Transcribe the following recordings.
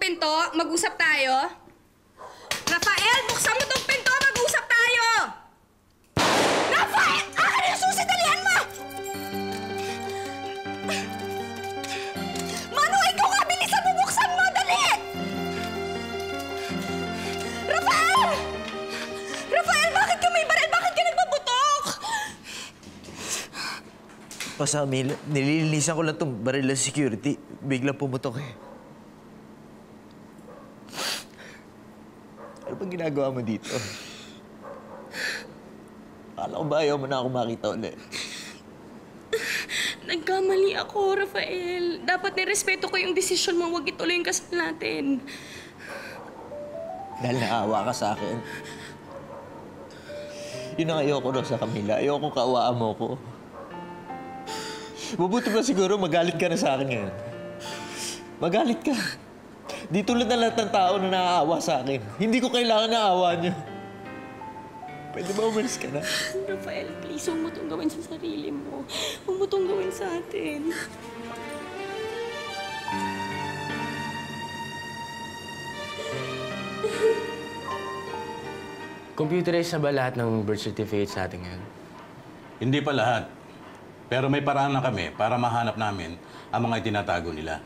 pinto, mag-usap tayo. Rafael, buksan mo tong pinto, mag-usap tayo! Rafael! Akin yung susi, dalihan mo! Manu, ikaw nga, bilisan mo, buksan mo, dali! Rafael! Rafael, bakit ka may baril? Bakit ka nagbabutok? Pasami, nililinisan ko lang itong baril ng security. Biglang pumutok eh. Ano bang ginagawa mo dito? Akala ko ba ayaw mo na ako makita ulit? Nagkamali ako, Rafael. Dapat nirespeto ko yung desisyon mo. Huwag ituloy yung kasal natin. Dahil naawa ka sa akin. Yun ang ayoko na sa Camila. Ayoko kaawaan mo ko. Mabuti ba siguro magalit ka na sa akin ngayon? Magalit ka. Di tulad na lahat ng tao na naaawa sa akin. Hindi ko kailangan na awa niyo. Pwede ba umalis ka na? Rafael, please, huwag mo itong gawin sa sarili mo. Huwag mo itong gawin sa atin. Computerize na ba lahat ng birth certificate sa atin ngayon? Hindi pa lahat. Pero may paraan na kami para mahanap namin ang mga itinatago nila.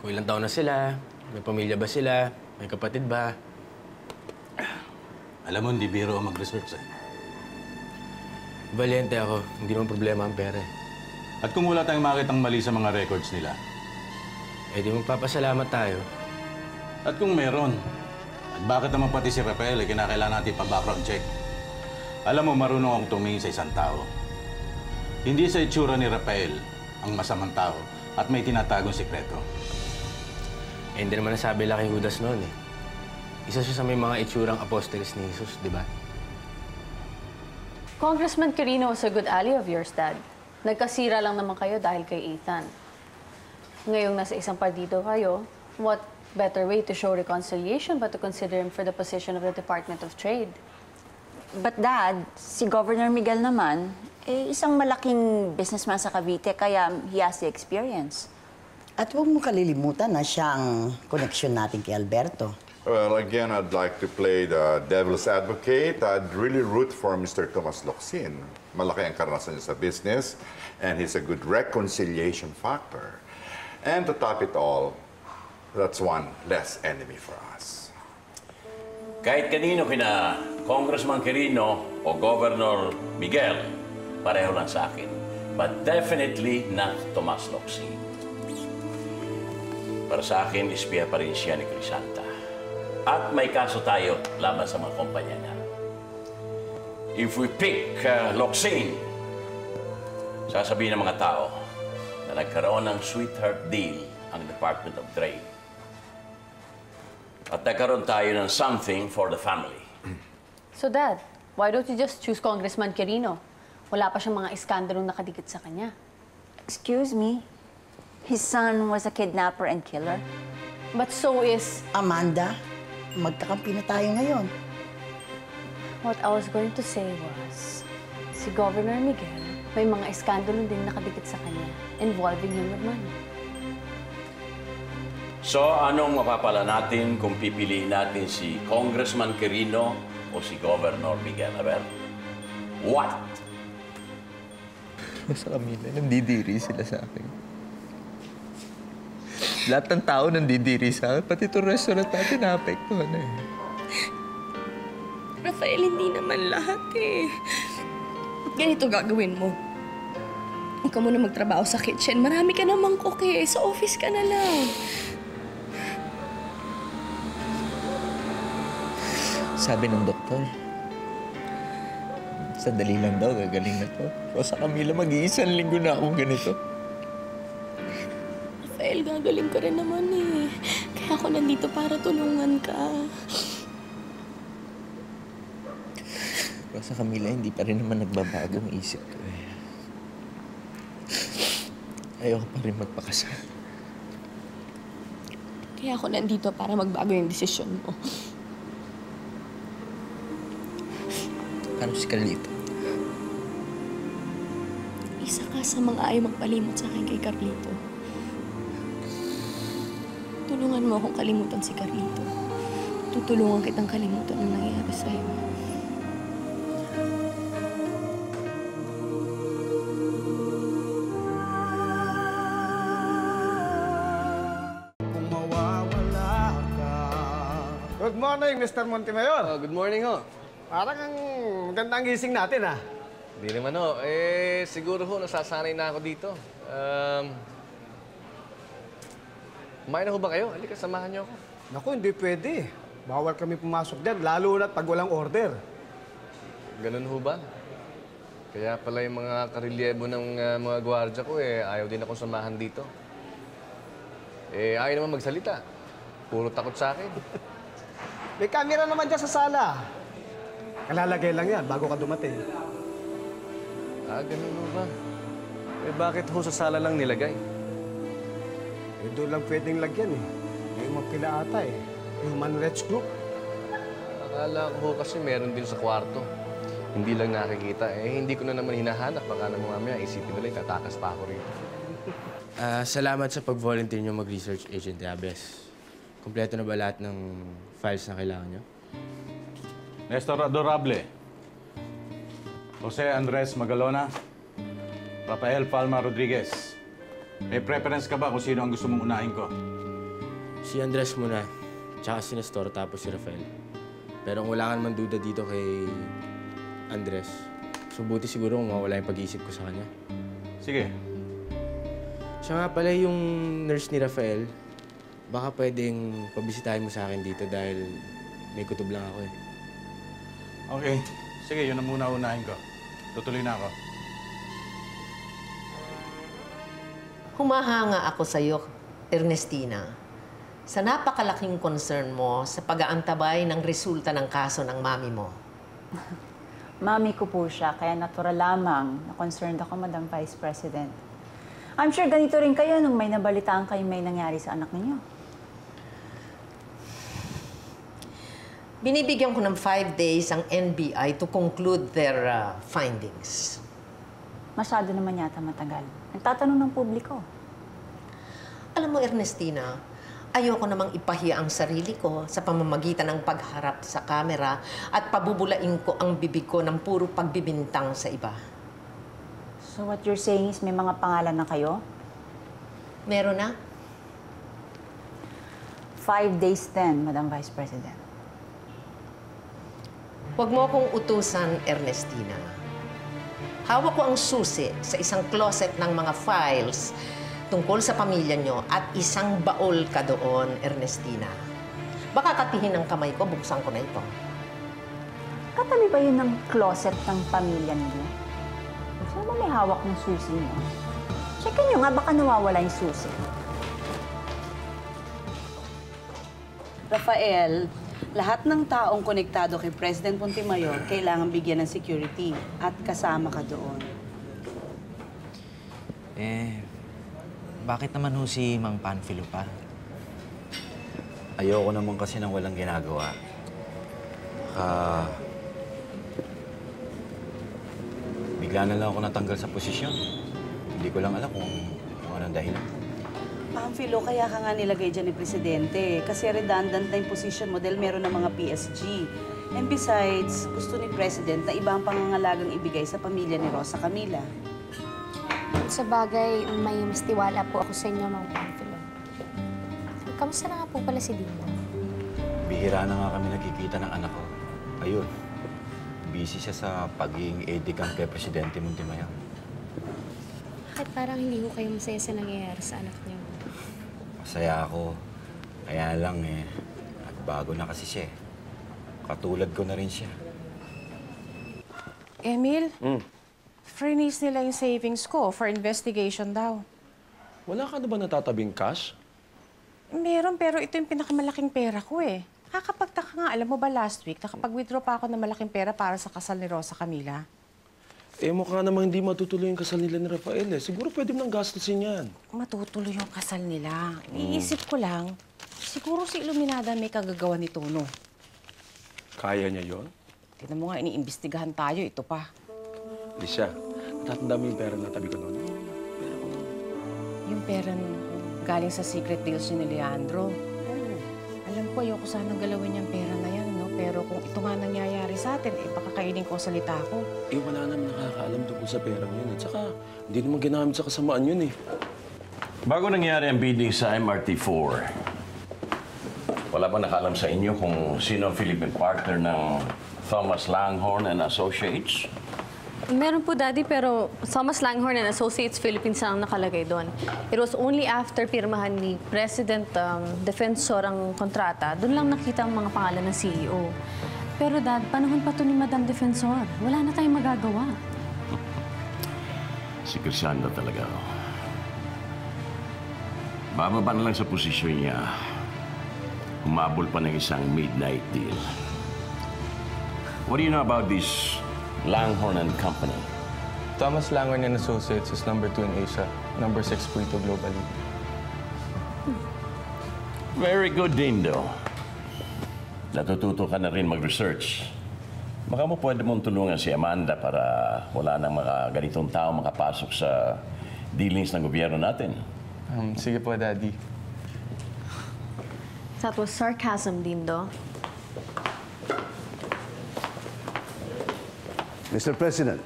Kung ilang taon na sila, may pamilya ba sila, may kapatid ba? Alam mo, hindi biro ang mag-research eh. Valiente ako. Hindi naman problema ang pera eh. At kung wala tayong makitang mali sa mga records nila? Eh di magpapasalamat tayo. At kung meron, at bakit naman pati si Rafael eh, kinakailangan natin pa-background check? Alam mo, marunong akong tumingin sa isang tao. Hindi sa itsura ni Rafael ang masamang tao at may tinatagong sikreto. Eh, hindi naman nasabi lang kay Judas noon eh. Isa siya sa may mga itsurang apostoles ni Jesus, di ba? Congressman Quirino was a good ally of yours, Dad. Nagkasira lang naman kayo dahil kay Ethan. Ngayong nasa isang partido kayo, what better way to show reconciliation but to consider him for the position of the Department of Trade? But Dad, si Governor Miguel naman, eh, isang malaking businessman sa Cavite, kaya he has the experience. At huwag mo kalilimutan na siya ang connection natin kay Alberto. Well, again, I'd like to play the devil's advocate. I'd really root for Mr. Tomas Locsin. Malaki ang karanasan niya sa business, and he's a good reconciliation factor. And to top it all, that's one less enemy for us. Kahit kanino kina Congressman Quirino o Governor Miguel, pareho lang sa akin. But definitely not Tomas Locsin. Para sa akin, espiya pa rin siya ni Crisanta. At may kaso tayo laban sa mga kumpanya niya. If we pick Locsin, sasabihin ng mga tao na nagkaroon ng sweetheart deal ang Department of Trade. At nagkaroon tayo ng something for the family. So, Dad, why don't you just choose Congressman Quirino? Wala pa siyang mga iskandalong nakadikit sa kanya. Excuse me? His son was a kidnapper and killer? But so is... Amanda, magkakampi na tayo ngayon. What I was going to say was, si Governor Miguel, may mga iskandalo din nakadikit sa kanya involving him with money. So, anong mapapala natin kung pipiliin natin si Congressman Quirino o si Governor Miguel? Aber, what? Sa Camila, nandidiri sila sa akin. Lahat ng tao nandidiri sa akin. Pati itong restaurant natin naapektuhan na eh. Rafael, hindi naman lahat eh. Ganito gagawin mo. Ikaw muna magtrabaho sa kitchen. Marami ka namang cook eh. Sa office ka na lang. Sabi ng doktor, sandali lang daw, gagaling na to. O sa Camila, mag-iisang linggo na akong ganito. Rafael, gagaling ka rin naman eh. Kaya ako nandito para tulungan ka. Pero sa Camila, hindi pa rin naman nagbabago ang isip ko eh. Ayoko pa rin magpakasal. Kaya ako nandito para magbago yung desisyon mo. Paano si Carlito? Isa ka sa mga ayaw magpalimot sa akin kay Carlito. tulungan mo akong kalimutan si Carlito. Tutulungan kitang kalimutan ang nangyari sa'yo. Good morning, Mr. Montemayor. Good morning ho. Parang ang gandang gising natin, ha? Hindi naman ho. Siguro ho, nasasanay na ako dito. Kumain na ho ba kayo? Halika, samahan niyo ako. Naku, hindi pwede. Bawal kami pumasok dyan, lalo na pag walang order. Ganun ho ba? Kaya pala yung mga karelyebo ng mga gwardya ko, ayaw din akong samahan dito. Ayaw naman magsalita. Puro takot sa akin. May camera naman dyan sa sala. Kalalagay lang yan bago ka dumating. Ganun ho ba? Bakit ho sa sala lang nilagay? Doon lang pwedeng lagyan, eh. May mapila ata, eh. Human Rights Group. Akala ko ho kasi meron din sa kwarto. Hindi lang nakikita. Hindi ko na naman hinahanap. Baka na mamaya isipin nila, tatakas pa ako rito. Salamat sa pag-volunteer niyo mag-research, Agent Yabes. Kompleto na ba lahat ng files na kailangan niyo? Nestor Adorable, Jose Andres Magalona, Rafael Palma Rodriguez. May preference ka ba kung sino ang gusto mong unahin ko? Si Andres muna, tsaka si Nestor, tapos si Rafael. Pero kung wala ka naman duda dito kay Andres, so buti siguro kung mawala yung pag-iisip ko sa kanya. Sige. Siya nga pala yung nurse ni Rafael. Baka pwedeng pabisitahin mo sa akin dito dahil may kutob lang ako eh. Okay. Sige, yun ang muna unahin ko. Tutuloy na ako. Humahanga ako sa iyo, Ernestina, sa napakalaking concern mo sa pag-aantabay ng resulta ng kaso ng mami mo. Mami ko po siya, kaya natural lamang na concerned ako, Madam Vice President. I'm sure ganito rin kayo nung may nabalitaan kayo may nangyari sa anak ninyo. Binibigyan ko ng 5 days ang NBI to conclude their findings. Masyado naman yata matagal. Nagtatanong ng publiko. Alam mo, Ernestina, ayoko namang ipahiya ang sarili ko sa pamamagitan ng pagharap sa kamera at pabubulain ko ang bibig ko ng puro pagbibintang sa iba. So what you're saying is may mga pangalan na kayo? Meron na? 5 days then, Madam Vice President. Huwag mo akong utusan, Ernestina. Hawak ko ang susi sa isang closet ng mga files tungkol sa pamilya nyo at isang baol ka doon, Ernestina. Baka katihin ng kamay ko, buksan ko na ito. Katabi ba yun ng closet ng pamilya ninyo? Saan ba may hawak ng susi niyo? Checkin nyo nga, baka nawawala yung susi. Rafael, lahat ng taong konektado kay President Montemayor kailangan bigyan ng security at kasama ka doon. Bakit naman ho si Mang Panfilo pa? Ayoko naman kasi nang walang ginagawa. Bigla na lang ako natanggal sa posisyon. Hindi ko lang alam kung anong dahilan. Panfilo, kaya ka nga nilagay dyan ni Presidente kasi redundant na yung position mo dahil meron ng mga PSG. And besides, gusto ni President na iba ang pangangalagang ibigay sa pamilya ni Rosa Camila. Sa bagay, may mas tiwala po ako sa inyo, Mang Panfilo. Kamusta na nga po pala si Dina? Bihira na nga kami nagkikita ng anak ko. Ayun, busy siya sa pagiging aide-camp kay Presidente Montemayor. Bakit parang hindi ko kayo masaya sa nangyayari sa anak niyo? Masaya ako. Kaya lang nagbago na kasi siya. Katulad ko na rin siya. Emil, freeze nila yung savings ko for investigation daw. Wala ka na ba natatabing cash? Meron, pero ito yung pinakamalaking pera ko eh. Kakapagtaka nga, alam mo ba last week, nakapag-withdraw pa ako ng malaking pera para sa kasal ni Rosa Camila. Mukha namang hindi matutuloy yung kasal nila ni Rafael eh. Siguro pwede mo nang gastusin yan. Matutuloy yung kasal nila. Iisip ko lang, siguro si Iluminada may kagagawa ni Tono. Kaya niya yon? Tignan mo nga, iniimbestigahan tayo. Ito pa. Alicia, natatanda mo yung pera na tabi ko noon? Yung pera galing sa secret deals ni Leandro. Alam ko, ayoko sanang galawin yung pera na yan, no? Pero kung ito nga nangyayari sa atin, baka kainin ko ang salita ko. Eh, wala naman nakakaalam tungkol sa perang yun. At saka, hindi naman ginamit sa kasamaan yun eh. Bago nangyari ang bidding sa MRT4, wala ba nakaalam sa inyo kung sino ang Philippine partner ng Thomas Langhorne and Associates? Meron po, Daddy, pero Thomas Langhorne and Associates Philippines ang nakalagay doon. It was only after pirmahan ni President Defensor ang kontrata, doon lang nakita ang mga pangalan ng CEO. Pero, Dad, panahon pa to ni Madam Defensor. Wala na tayong magagawa. Si Crisanda talaga. Bababa na lang sa posisyon niya. Humabol pa ng isang midnight deal. What do you know about this Langhorne and Company? Thomas Langhorne and Associates is number 2 in Asia, number 6 po ito globally. Very good, Dindo. Natututo ka na rin mag-research. Baka mo pwede mong tulungan si Amanda para wala nang mga ganitong tao makapasok sa dealings ng gobyerno natin. Sige po, Daddy. That was sarcasm, Dindo. Mr. President.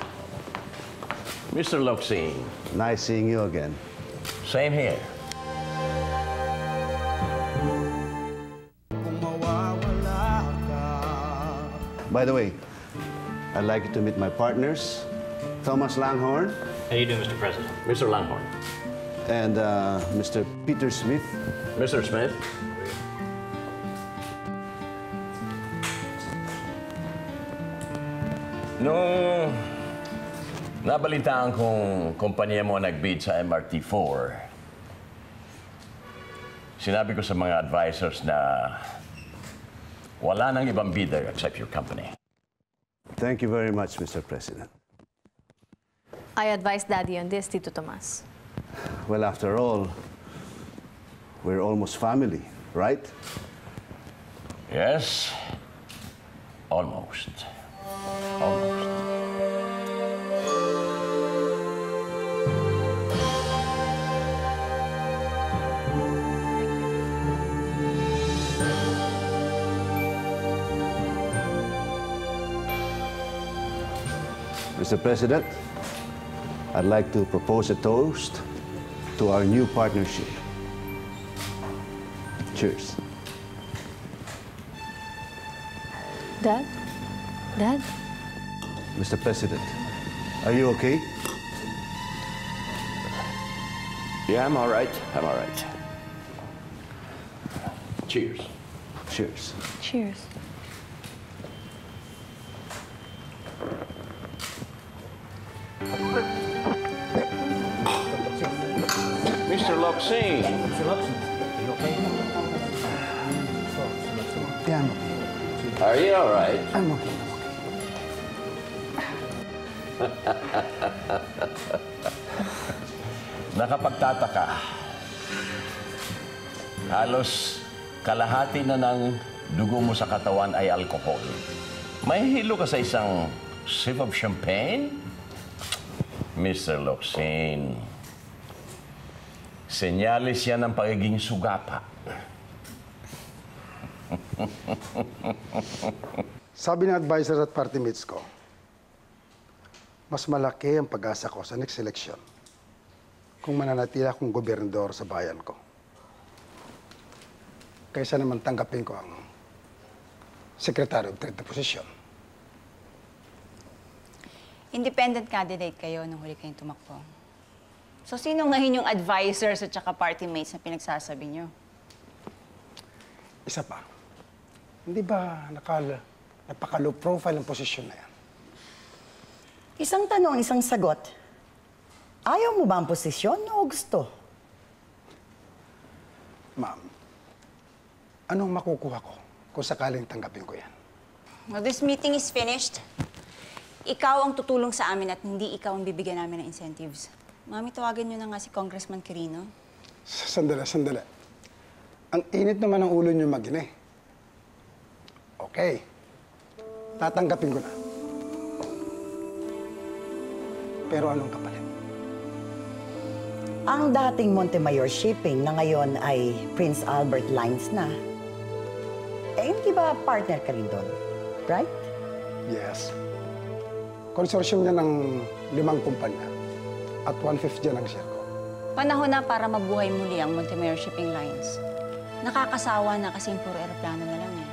Mr. Locsin. Nice seeing you again. Same here. By the way, I'd like you to meet my partners, Thomas Langhorne. How you doing, Mr. President? Mr. Langhorne. And Mr. Peter Smith. Mr. Smith. Nung nabalitaan kong kumpanya mo nag-bid sa MRT4, sinabi ko sa mga advisors na wala nang ibang bidder except your company. Thank you very much, Mr. President. I advise Daddy on this, Tito Tomas. Well, after all, we're almost family, right? Yes, almost. Almost. Mr. President, I'd like to propose a toast to our new partnership. Cheers. Dad? Dad? Mr. President, are you okay? Yeah, I'm all right. I'm all right. Cheers. Cheers. Cheers. Mr. Locsin. Mr. Locsin, are you okay? Yeah, I'm okay. Are you all right? I'm okay. Nakapagtataka. Halos kalahati na ng dugo mo sa katawan ay alcohol. May hilo ka sa isang sip of champagne? Mr. Locsin, senyalis yan ng pagiging sugapa. Sabi ng advisor at party mates ko, mas malaki ang pag-asa ko sa next election kung mananatili akong gobernador sa bayan ko. Kaysa naman tanggapin ko ang Secretary of Trade na posisyon. Independent candidate kayo nung huli kayong tumakbo. So, sino ngayon yung advisors at saka party mates na pinagsasabi nyo? Isa pa, hindi ba napaka-low profile ang posisyon na yan? Isang tanong, isang sagot. Ayaw mo ba ang posisyon o gusto? Ma'am, anong makukuha ko kung sakaling tanggapin ko yan? Well, this meeting is finished. Ikaw ang tutulong sa amin at hindi ikaw ang bibigyan namin ng incentives. Mami, tawagan nyo na nga si Congressman Quirino. Sandali, sandali. Ang init naman ng ulo nyo mag-ina eh. Okay. Tatanggapin ko na. Pero anong kapalit? Ang dating Montemayor Shipping na ngayon ay Prince Albert Lines na. Eh, hindi ba partner ka rin doon? Right? Yes. Konsorsyum niya ng 5 kumpanya at 1/5 dyan ang share ko. Panahon na para mabuhay muli ang Montemayor Shipping Lines. Nakakasawa na kasi puro eroplano na lang eh.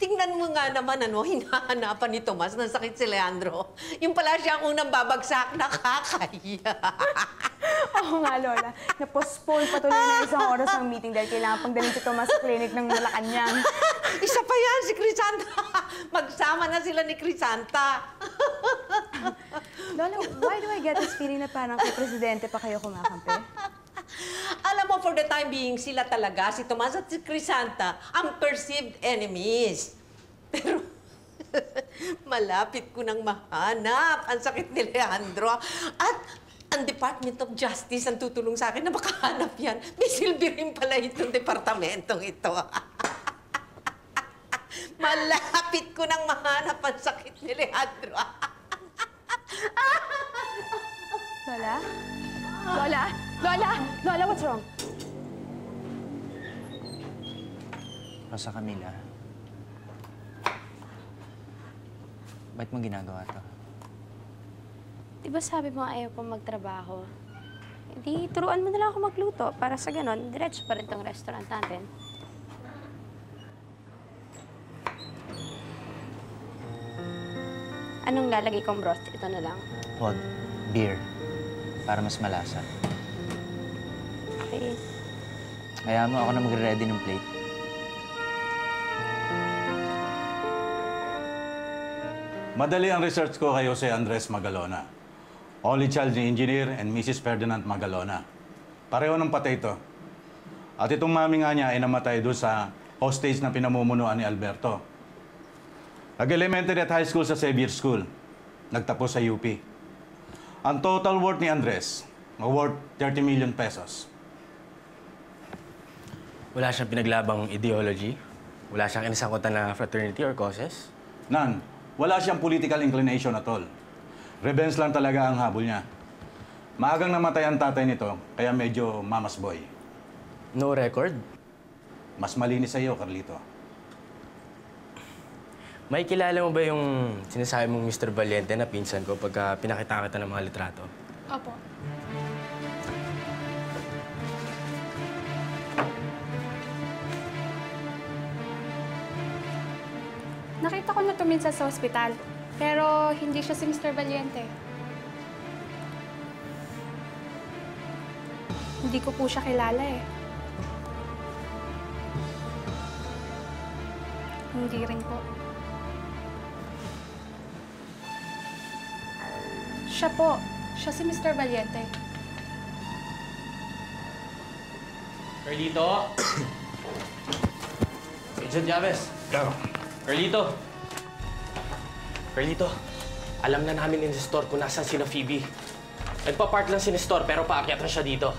Tingnan mo nga naman, hinahanapan ni Tomas ng sakit si Leandro. Yung pala siya ang unang babagsak, nakakahiya. Oo nga, Lola. Na-postpone patuloy na isang oras ang meeting dahil kailangan pang dalhin si Tomas sa clinic ng Malacanang. Isa pa yan, si Crisanta. Magsama na sila ni Crisanta. Lola, why do I get this feeling na parang kay Presidente pa kayo kumakampi? Alam mo, for the time being, sila talaga, si Tomas at si Crisanta, ang perceived enemies. Pero, malapit ko nang mahanap ang sakit ni Leandro. At ang Department of Justice ang tutulong sa akin na makahanap yan. May silbi rin pala itong departamentong ito. Malapit ko nang mahanap ang sakit ni Leandro. Lola? Lola? Lola? Lola, what's wrong? Rosa Camila, ba't mo ginagawa to? Di ba sabi mo ayaw pong magtrabaho? Hindi, turuan mo na lang ako magluto para sa ganon, diretso pa rin tong restaurant natin. Anong lalagay kong broth? Ito na lang. Huwag. Beer. Para mas malasa. Okay. Hayaan mo ako na magre-ready ng plate. Madali ang research ko kay Jose Andres Magalona. Only child ni Engineer and Mrs. Ferdinand Magalona. Pareho ng patay ito. At itong mami nga niya ay namatay doon sa hostage na pinamumunuan ni Alberto. Nag-elementary at high school sa Xavier School. Nagtapos sa UP. Ang total worth ni Andres, worth 30 million pesos. Wala siyang pinaglabang ideology? Wala siyang inasangkutan na fraternity or causes? None. Wala siyang political inclination at all. Revenge lang talaga ang habol niya. Maagang namatay ang tatay nito, kaya medyo mama's boy. No record? Mas malinis sa iyo, Carlito. May kilala mo ba yung sinasabi mong Mr. Valiente na pinsan ko pagka pinakita kita ng mga litrato? Opo. Nakita ko na ito minsan sa ospital, pero hindi siya si Mr. Valiente. Hindi ko po siya kilala eh. Hindi rin po. Siya po. Siya si Mr. Valiente. Carlito! Agent Chavez! Carlito! Carlito, alam na namin in the store kung nasan sila Phoebe. Nagpa-park lang si Nestor pero paakyat na siya dito.